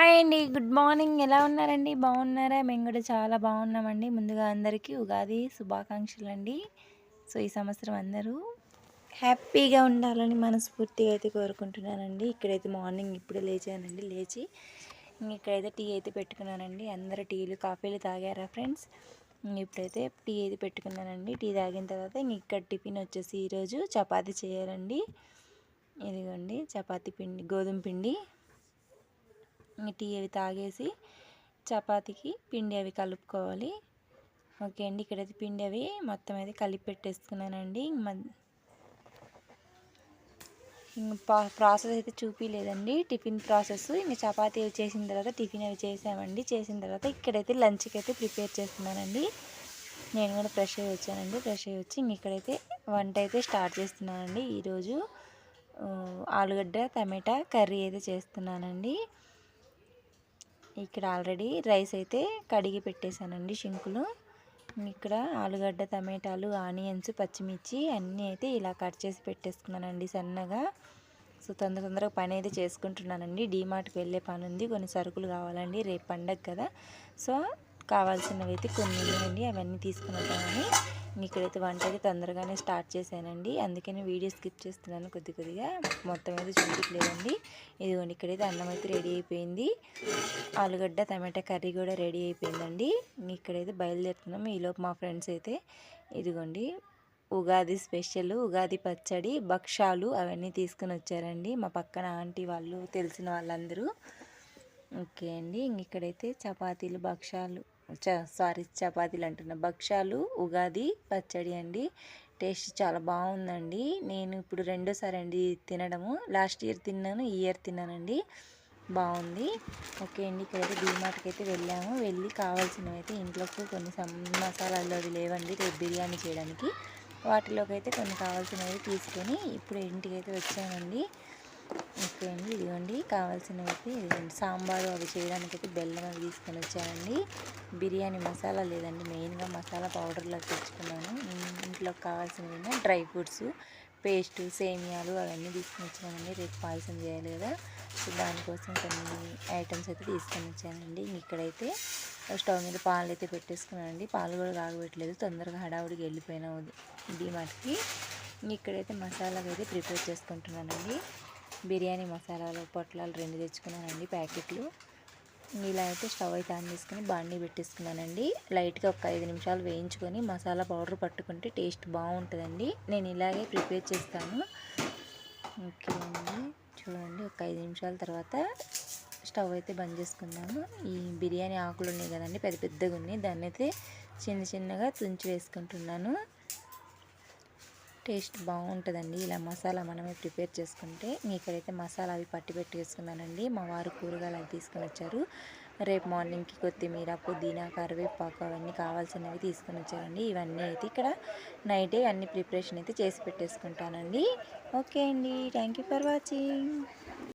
Hi అండి. Good morning. ఎలా ఉన్నారండి? బాగున్నారా? మేము కూడా చాలా బాగున్నామండి. ముందుగా అందరికీ ఉగాది శుభాకాంక్షలండి. సో, ఈ సంవత్సరం అందరూ హ్యాపీగా ఉండాలని మనస్ఫూర్తిగా అయితే కోరుకుంటున్నానండి. ఇక్కడైతే మార్నింగ్ ఇప్పుడే లేచానండి. లేచి ఇక్కడైతే టీ అయితే పెట్టుకున్నానండి. అందరూ టీలు కాఫీలు తాగారా ఫ్రెండ్స్? ఇప్పుడైతే టీ అయితే పెట్టుకున్నానండి. టీ తాగిన తర్వాత ఇక్కడ టిఫిన్ వచ్చేసి ఈరోజు చపాతీ చేయాలండి. ఇదిగోండి చపాతీ పిండి, గోధుమ పిండి. టీ అవి తాగేసి చపాతీకి పిండి అవి కలుపుకోవాలి. ఓకే అండి. ఇక్కడైతే పిండి అవి మొత్తం అయితే కలిపి పెట్టేసుకున్నానండి. ప్రాసెస్ అయితే చూపించలేదండి, టిఫిన్ ప్రాసెస్. ఇంక చపాతీ అవి చేసిన తర్వాత టిఫిన్ అవి చేసామండి. చేసిన తర్వాత ఇక్కడైతే లంచ్కి అయితే ప్రిపేర్ చేస్తున్నానండి. నేను కూడా ఫ్రెష్ అయ్యి వచ్చానండి. ఫ్రెష్ అయ్యి వచ్చి ఇక్కడైతే వంట అయితే స్టార్ట్ చేస్తున్నానండి. ఈరోజు ఆలుగడ్డ టమాటా కర్రీ అయితే చేస్తున్నానండి. ఇక్కడ ఆల్రెడీ రైస్ అయితే కడిగి పెట్టేశానండి షింకులో. ఇక్కడ ఆలుగడ్డ టమాటాలు ఆనియన్స్ పచ్చిమిర్చి అన్నీ అయితే ఇలా కట్ చేసి పెట్టేసుకున్నానండి సన్నగా. సో తొందరగా పని అయితే చేసుకుంటున్నానండి. డీమార్ట్కి వెళ్ళే పని ఉంది, కొన్ని సరుకులు కావాలండి, రేపు పండగ కదా. సో కావాల్సినవి అయితే కొన్ని ఉన్నాయండి, అవన్నీ తీసుకుని వద్దామని ఇక్కడైతే వంట అయితే తొందరగానే స్టార్ట్ చేశానండి. అందుకని వీడియో స్కిప్ చేస్తున్నాను కొద్దిగా. మొత్తం అయితే చూపించలేదండి. ఇదిగోండి ఇక్కడైతే అన్నం అయితే రెడీ అయిపోయింది. ఆలుగడ్డ టమాటా కర్రీ కూడా రెడీ అయిపోయిందండి. ఇక్కడైతే బయలుదేరుతున్నాము. ఈలోపు మా ఫ్రెండ్స్ అయితే ఇదిగోండి ఉగాది స్పెషల్ ఉగాది పచ్చడి భక్షాలు అవన్నీ తీసుకుని వచ్చారండి. మా పక్కన ఆంటీ వాళ్ళు, తెలిసిన వాళ్ళందరూ. ఓకే అండి. ఇక్కడైతే చపాతీలు భక్షాలు చపాతీలు అంటున్నా, భక్షాలు ఉగాది పచ్చడి అండి. టేస్ట్ చాలా బాగుందండి. నేను ఇప్పుడు రెండోసారి అండి తినడము. లాస్ట్ ఇయర్ తిన్నాను, ఈ ఇయర్ తిన్నానండి. బాగుంది. ఓకే అండి. ఇక్కడైతే డీమార్ట్కి అయితే వెళ్ళి కావాల్సినవి అయితే ఇంట్లోకి కొన్ని మసాలాలు అవి లేవండి రేపు బిర్యానీ చేయడానికి. వాటిలోకి అయితే కొన్ని కావాల్సినవి తీసుకొని ఇప్పుడు ఇంటికి అయితే వచ్చానండి. ఓకే అండి. ఇదిగోండి కావాల్సినవి అయితే ఇదిగోండి సాంబారు అవి చేయడానికి అయితే బెల్లం అవి తీసుకొని వచ్చానండి. బిర్యానీ మసాలా లేదండి, మెయిన్గా మసాలా పౌడర్లో తెచ్చుకున్నాను. ఇంట్లోకి కావాల్సినవి డ్రై ఫ్రూట్స్ పేస్టు సేమియాలు అవన్నీ తీసుకొని వచ్చానండి. రేపు పాయసం చేయాలి కదా, సో దానికోసం కొన్ని ఐటమ్స్ అయితే తీసుకొని వచ్చానండి. ఇక్కడైతే స్టవ్ మీద పాలు అయితే పెట్టేసుకున్నానండి. పాలు కూడా కాగబెట్టలేదు, తొందరగా హడావుడికి వెళ్ళిపోయినా డీమార్ట్కి. ఇక్కడైతే మసాలాగా అయితే ప్రిపేర్ చేసుకుంటున్నానండి. బిర్యానీ మసాలాలు పొట్లాలు 2 తెచ్చుకున్నానండి ప్యాకెట్లు. ఇలా అయితే స్టవ్ అయితే ఆన్ చేసుకుని బాండీ పెట్టేసుకున్నానండి. లైట్గా ఒక 5 నిమిషాలు వేయించుకొని మసాలా పౌడర్ పట్టుకుంటే టేస్ట్ బాగుంటుందండి. నేను ఇలాగే ప్రిపేర్ చేస్తాను. ఓకే అండి. చూడండి ఒక 5 నిమిషాల తర్వాత స్టవ్ అయితే బంద్ చేసుకున్నాము. ఈ బిర్యానీ ఆకులు ఉన్నాయి కదండి, పెద్దగా ఉన్నాయి, దాన్ని అయితే చిన్నగా తుంచి వేసుకుంటున్నాను. టేస్ట్ బాగుంటుందండి ఇలా మసాలా మనమే ప్రిపేర్ చేసుకుంటే. ఇక్కడైతే మసాలా అవి పట్టి పెట్టేసుకున్నానండి. మా వారు కూరగాయలు అవి తీసుకొని వచ్చారు. రేపు మార్నింగ్కి కొత్తిమీర పుదీనా కరివేపాకు అవన్నీ కావాల్సినవి తీసుకొని వచ్చారండి. ఇవన్నీ అయితే ఇక్కడ నైటే అన్ని ప్రిపరేషన్ అయితే చేసి పెట్టేసుకుంటానండి. ఓకే అండి. Thank you for watching.